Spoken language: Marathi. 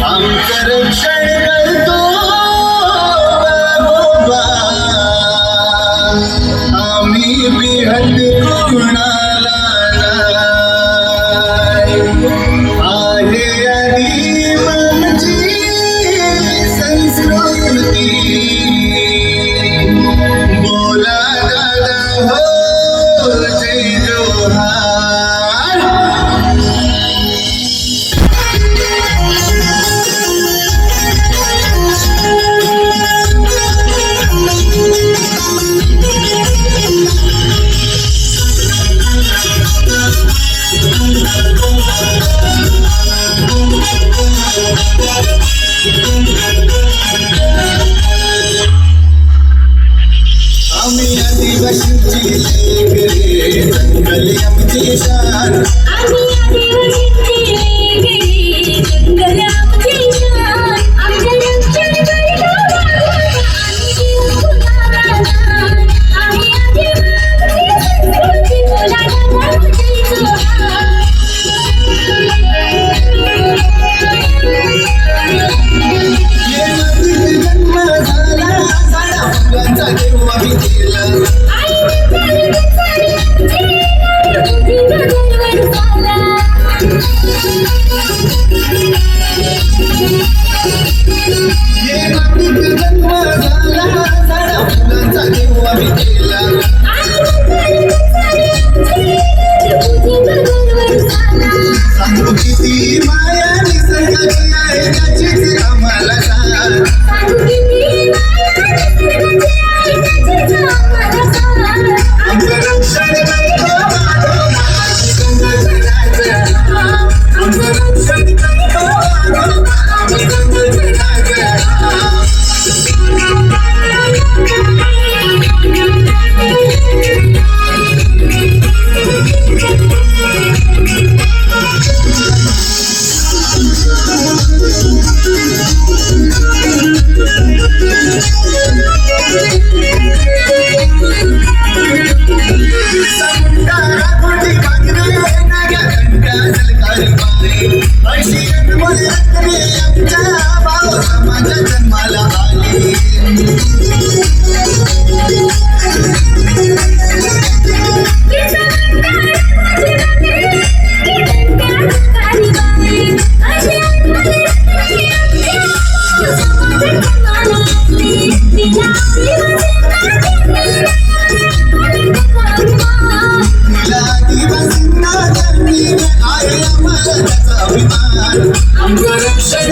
आमचं रक्षण करतो बाबा, आम्ही बिहत कुणाला आहे आदिम आमची संस्कृती. बोला दादा हो जय जोहार. आम्ही आदिवासींची लेकरे, जंगल आमची शान. आम्ही आदिवासींची लेकरे, जंगल आमची शान. आमचं रक्षण करतो बाबा, आम्ही जीव कुणाला दान. आम्ही आदिवासी संस्कृती, बोला दादा हो जय जोहार. ये नदीत जन्म झाला, झाडा फुलांचा देव आम्ही केला. ये नदीत जन्म झाला, झाडा फुलांचा देव आम्ही केला. सांगू किती माया निसर्गाची आहे, त्याचीच आम्हाला सांग. आमचं रक्षण करतो बाबा, आमचं रक्षण करतो बाबा, आम्ही गंगेचे राजा. जन्माला आली आदिवासींना धरणी आहे आम्हाला त्याचा अभिमान. आमचं रक्षण